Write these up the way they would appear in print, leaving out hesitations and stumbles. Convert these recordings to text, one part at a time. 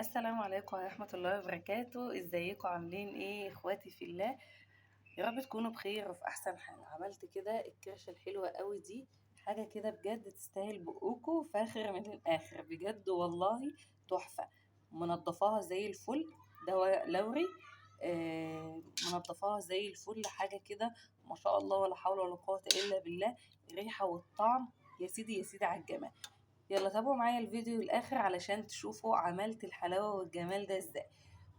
السلام عليكم ورحمة الله وبركاته. ازيكم عاملين ايه اخواتي في الله؟ يا رب تكونوا بخير وفي احسن حال. عملت كده الكرشة الحلوة قوي دي، حاجة كده بجد تستاهل بقوكوا، فاخر من الاخر بجد والله. تحفة. منضفاها زي الفل. ده ورق لوري. منضفاها زي الفل، حاجة كده ما شاء الله ولا حول ولا قوة الا بالله. الريحة والطعم يا سيدي يا سيدي على الجمال. يلا تابعوا معايا الفيديو للاخر علشان تشوفوا عملت الحلاوه والجمال ده ازاي.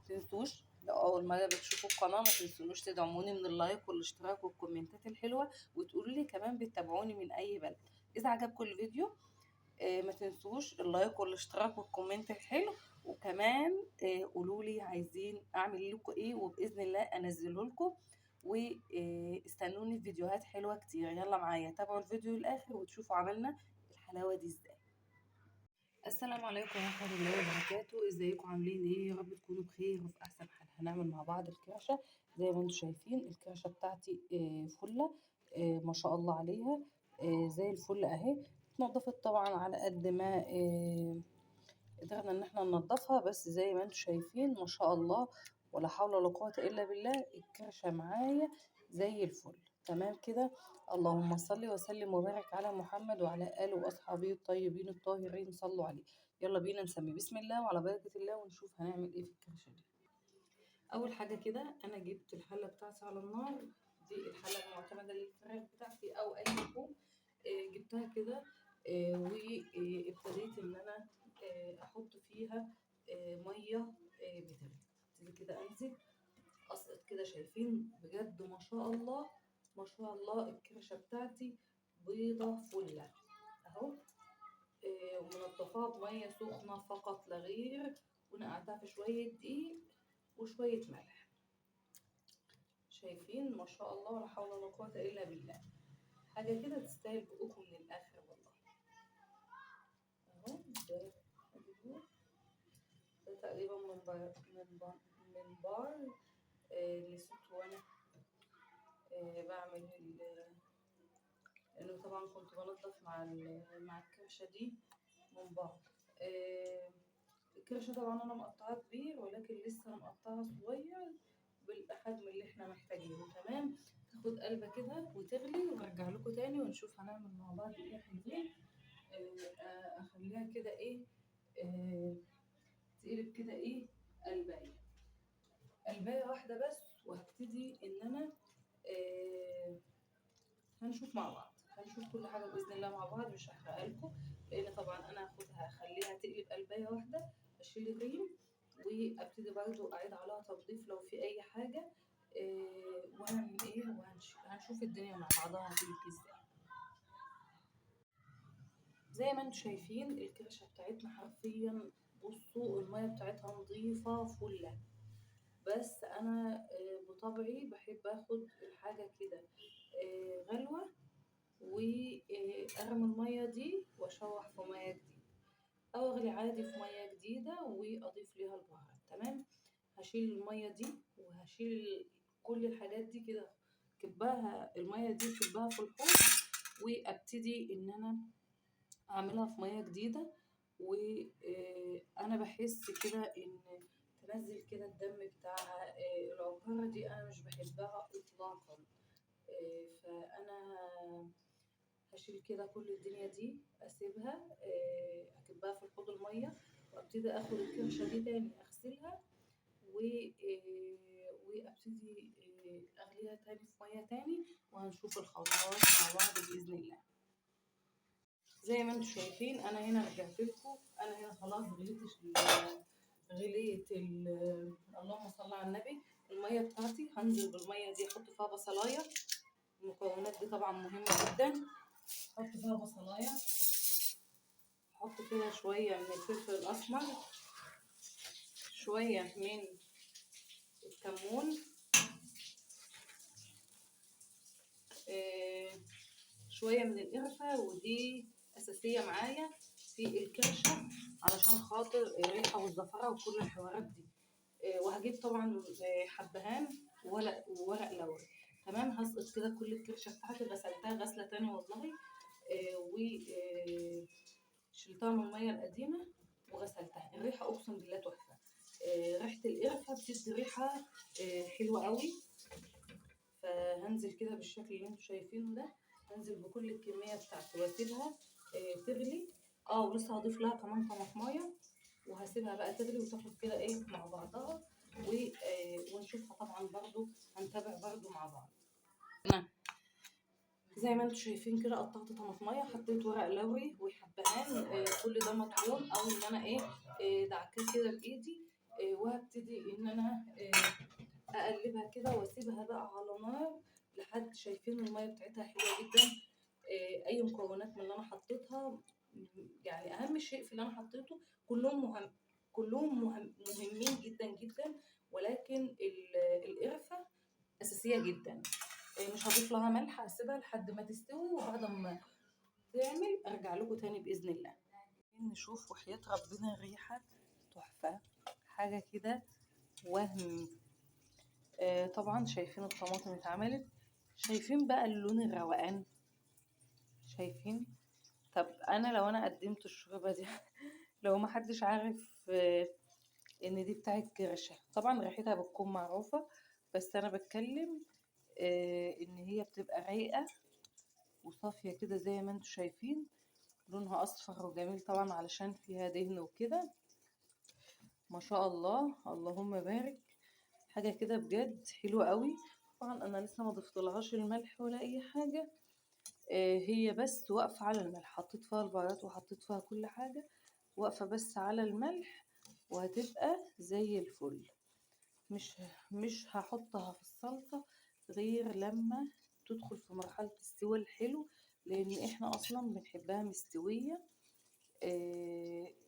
متنسوش لو اول مره بتشوفوا القناه ما تنسونوش تدعموني من اللايك والاشتراك والكومنتات الحلوه، وتقولوا لي كمان بتتابعوني من اي بلد. اذا عجبكم الفيديو ما تنسوش اللايك والاشتراك والكومنت الحلو. وكمان قولوا لي عايزين اعمل لكم ايه، وباذن الله انزله لكم. واستنوني في فيديوهات حلوه كتير. يلا معايا تابعوا الفيديو للاخر وتشوفوا عملنا الحلاوه دي ازاي. السلام عليكم ورحمة الله وبركاته. ازيكم عاملين ايه؟ يا رب تكونوا بخير وفي احسن حال. هنعمل مع بعض الكرشة. زي ما انتم شايفين الكرشة بتاعتي فلة، ما شاء الله عليها. زي الفل اهي. اتنضفت طبعا على قد ما قدرنا ان احنا ننضفها، بس زي ما انتم شايفين ما شاء الله ولا حول ولا قوة الا بالله. الكرشة معايا زي الفل تمام كده. اللهم صل وسلم وبارك على محمد وعلى آله وأصحابه الطيبين الطاهرين، صلوا عليه. يلا بينا نسمي بسم الله وعلى بركة الله ونشوف هنعمل ايه في الكرشة دي. أول حاجة كده أنا جبت الحلة بتاعتي على النار. دي الحلة المعتمدة للفراخ بتاعتي أو أي لحوم. جبتها كده وابتديت إن أنا أحط فيها مية بتغلي. ابتدي كده أنزل أسقط كده. شايفين بجد ما شاء الله ما شاء الله الكرشة بتاعتي بيضة فلة اهو. ومنضفاها بمية سخنة فقط لا غير، ونقعتها في شوية دقيق وشوية ملح. شايفين ما شاء الله ولا حول ولا قوة إلا بالله. حاجة كده تستاهل بقكم من الآخر والله. اهو ده تقريبا من بار نسيت وانا بعمل لانه طبعا كنت بنضف مع الكرشه دي من بعض. الكرشه طبعا انا مقطعاه كبير، ولكن لسه انا مقطعها صغير بالحجم اللي احنا محتاجينه. تمام. تاخد قلبه كده وتغلي وارجع لكم تاني ونشوف هنعمل مع بعض ايه حلوين. اخليها كده ايه، تقلب كده ايه، قلبايه قلبايه واحده بس. وهبتدي ان انا هنشوف مع بعض، هنشوف كل حاجة بإذن الله مع بعض. مش هحرقها لكم لأن طبعا أنا هاخدها هخليها تقلب قلباية واحدة. أشيل الريم وأبتدي برضو أعيد عليها تنظيف لو في أي حاجة. وهنعمل إيه وهنشوف الدنيا مع بعضها هتيجي إزاي. زي ما انتم شايفين الكرشة بتاعتنا حرفيا، بصوا المية بتاعتها نظيفة فلة. بس أنا بطبعي بحب أخد الحاجة كده غلوة، وارمي الميه دي واشوح في ميه جديده، او اغلي عادي في ميه جديده واضيف ليها البهارات. تمام. هشيل الميه دي وهشيل كل الحاجات دي كده، كبها الميه دي كبها في الحوض، وابتدي ان انا اعملها في ميه جديده. وانا بحس كده ان تنزل كده الدم بتاعها. العبارة دي انا مش بحبها اطلاقا. فانا هشيل كده كل الدنيا دي اسيبها، اكبها في الحوض الميه، وابتدي اخد الكرشه دي تاني اغسلها وابتدي اغليها تاني في ميه تاني. وهنشوف الخطوات مع بعض باذن الله. زي ما انتم شايفين انا هنا رجعت لكم. انا هنا خلاص اللهم صل على النبي. الميه بتاعتي هنزل بالميه دي احط فيها بصلايه. المكونات دي طبعا مهمه جدا. احط فيها بصلايه، احط فيها شويه من الفلفل الاسمر، شويه من الكمون، شويه من القرفه، ودي اساسيه معايا في الكرشه علشان خاطر الريحه والزفره وكل الحوارات دي. وهجيب طبعا حبهان وورق لوري. تمام. هسقط كده كل الكرشه بتاعتي، غسلتها غسله تاني والله. وشلتها من الميه القديمه وغسلتها. الريحه اقسم بالله تحفه. بتدي ريحه حلوه قوي. فهنزل كده بالشكل اللي انتوا شايفينه ده، هنزل بكل الكميه بتاعتي واسيبها تغلي. ولسه هضيف لها كمان طماطمايه، وهسيبها بقى تغلي وتاخد كده ايه مع بعضها، ونشوفها طبعا برضو، هنتابع برضو مع بعض. زي ما انتم شايفين كده قطعت طماطمايه، حطيت ورق لوري وحبهان، كل ده مطحون او ان انا دعكاه كده بايدي. وهبتدي ان انا اقلبها كده واسيبها بقى على نار لحد، شايفين الميه بتاعتها حلوه جدا. اي مكونات من اللي انا حطيتها، يعني اهم شيء في اللي انا حطيته كلهم مهمين جدا جدا، ولكن القرفه اساسيه جدا. مش هضيف لها ملح، هسيبها لحد ما تستوي، وبعد ما تعمل ارجع لكم تاني باذن الله. نشوف وحياة ربنا الريحه تحفه، حاجه كده وهم. طبعا شايفين الطماطم اتعملت، شايفين بقى اللون الروقان، شايفين. طب انا لو انا قدمت الشوربه دي لو ما حدش عارف ان دي بتاعت كرشه، طبعا ريحتها بتكون معروفه، بس انا بتكلم ان هي بتبقى رايقه وصافيه كده زي ما انتم شايفين. لونها اصفر وجميل طبعا علشان فيها دهن وكده، ما شاء الله اللهم بارك. حاجه كده بجد حلوه قوي. طبعا انا لسه ما ضفتلهاش الملح ولا اي حاجه، هي بس واقفه على الملح، حطيت فيها البهارات وحطيت فيها كل حاجه، واقفه بس على الملح، وهتبقى زي الفل. مش هحطها في الصلصه غير لما تدخل في مرحله السوى الحلو، لان احنا اصلا بنحبها مستويه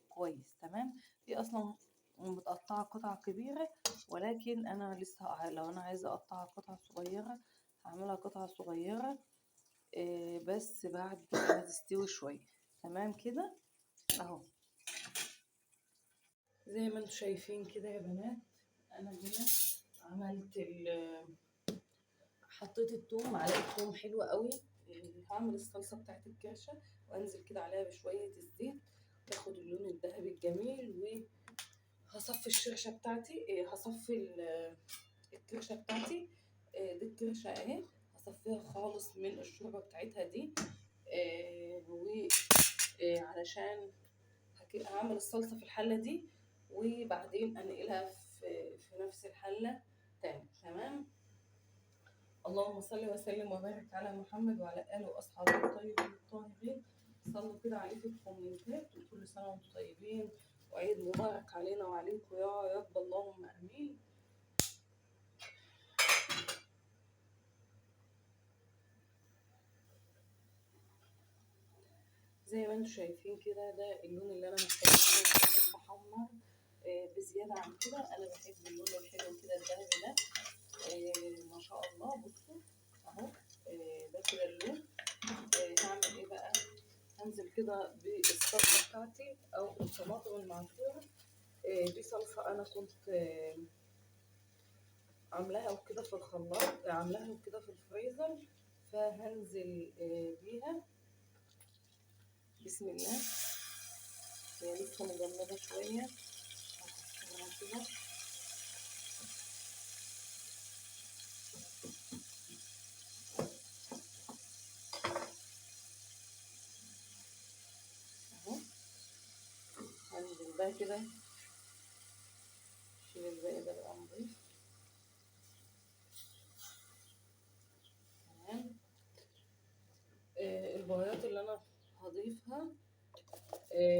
كويس تمام. دي اصلا متقطعه قطع كبيره، ولكن انا لسه لو انا عايزه اقطعها قطع صغيره هعملها قطع صغيره، بس بعد ما تستوي شويه. تمام كده اهو، زي ما انتم شايفين كده يا بنات. انا هنا عملت حطيت التوم، معلقه توم حلوه قوي. هعمل الصلصه بتاعت الكرشه، وانزل كده عليها بشويه الزيت تاخد اللون الذهبي الجميل. وهصفي الشرشه بتاعتي، هصفي الكرشه بتاعتي. دي الكرشه اهي، هصفيها خالص من الشوربه بتاعتها دي. وعلشان هعمل الصلصه في الحله دي، وبعدين انقلها في نفس الحله تاني. تمام. اللهم صل وسلم وبارك على محمد وعلى اله واصحابه الطيبين الطاهرين. صلوا كده عليه في الكومنتات، وكل سنه وانتم طيبين، وعيد مبارك علينا وعليكم يا رب، اللهم امين. زي ما انتم شايفين كده، ده اللون اللي انا محتاجاه. بحب احمر بزياده عن كده، انا بحب اللون الحلو كده الذهبي ده. ما شاء الله. بصوا اهو، ده كده اللون. هعمل ايه بقى؟ هنزل كده بالصلصه بتاعتي او الطماطم المعصوره. دي صلصه انا كنت عاملاها وكده في الخلاط، عاملاها وكده في الفريزر، فهنزل بيها. بسم الله. هي لسه مجمده شويه، هكسرها كده. اهو هنزل بقى كده، شيل الباقي ده بقى نضيف. تمام. البهارات اللي انا هضيفها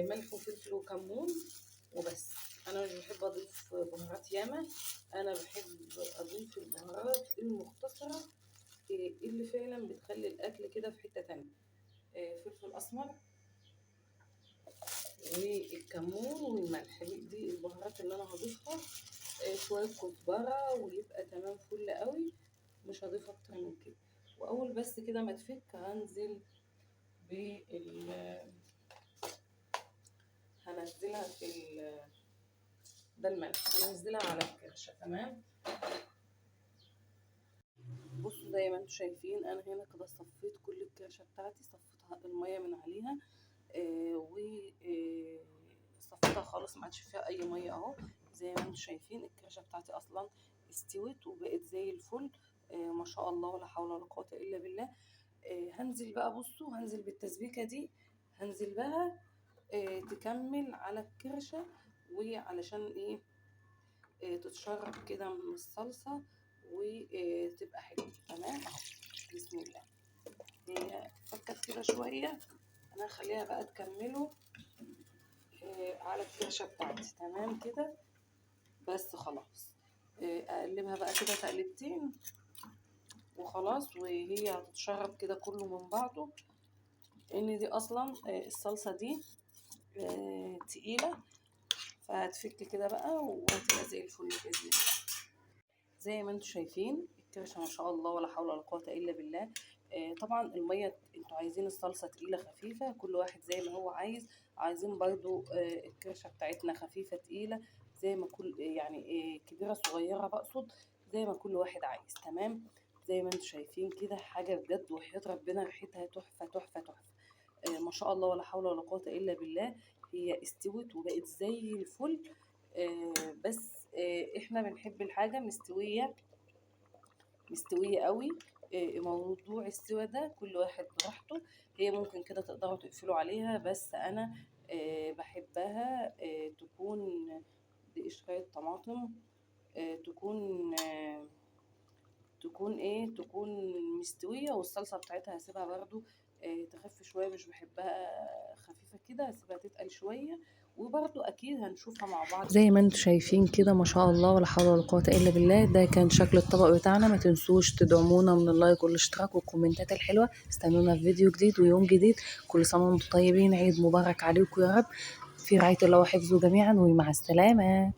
ملح وفلفل وكمون وبس. انا مش بحب اضيف بهارات ياما، انا بحب اضيف البهارات المختصره اللي فعلا بتخلي الاكل كده في حته تانية. فلفل اسمر والكمون والملح، دي البهارات اللي انا هضيفها. شويه كزبره ويبقى تمام فل قوي، مش هضيف اكتر من كده. واول بس كده ما تفك هنزل هنزلها ده الملح، هنزلها على الكرشه. تمام. بصوا زي ما انتم شايفين، انا هنا كده صفيت كل الكرشه بتاعتي، صفيتها الميه من عليها و صفيتها خالص، ما عادش فيها اي ميه اهو. زي زي ما انتم شايفين الكرشه بتاعتي اصلا استوت وبقت زي الفل. ما شاء الله ولا حول ولا قوه الا بالله. هنزل بقى، بصوا هنزل بالتسبيكه دي، هنزل بقى تكمل على الكرشه، وعلشان ايه تتشرب كده من الصلصه وتبقى حلوه. تمام اهو، بسم الله. هي فكت كده شويه، انا هخليها بقى تكمله على الكرشه بتاعتي. تمام كده، بس خلاص. اقلبها بقى كده تقلبتين وخلاص، وهي هتتشرب كده كله من بعضه، لان دي اصلا الصلصه دي تقيله، فهتفك كده بقى وهتبقى زي الفل باذن الله. زي ما انتم شايفين الكرشه ما شاء الله ولا حول ولا قوه الا بالله. طبعا الميه انتوا عايزين الصلصه تقيله خفيفه، كل واحد زي ما هو عايز. عايزين برضو الكرشه بتاعتنا خفيفه تقيله، زي ما كل يعني كبيره صغيره بقصد، زي ما كل واحد عايز. تمام، زي ما انتم شايفين كده حاجه بجد وحياة ربنا ريحتها تحفه تحفه تحفه. ما شاء الله ولا حول ولا قوه الا بالله. هي استوت وبقت زي الفل. بس احنا بنحب الحاجه مستويه مستوية قوي. موضوع السوا ده كل واحد براحته. هي ممكن كده تقدروا تقفلوا عليها، بس انا بحبها تكون بقشرية طماطم، تكون تكون مستوية، والصلصة بتاعتها هسيبها برضو تخف شوية، مش بحبها خفيفة كده، هسيبها تتقل شوية. وبرضو اكيد هنشوفها مع بعض. زي ما انتم شايفين كده ما شاء الله ولا حول ولا قوة الا بالله. ده كان شكل الطبق بتاعنا. ما تنسوش تدعمونا من اللايك والاشتراك والكومنتات الحلوة. استنونا في فيديو جديد ويوم جديد. كل سنة وانتم طيبين، عيد مبارك عليكم يا رب، في رعاية الله وحفظه جميعا، ومع السلامة.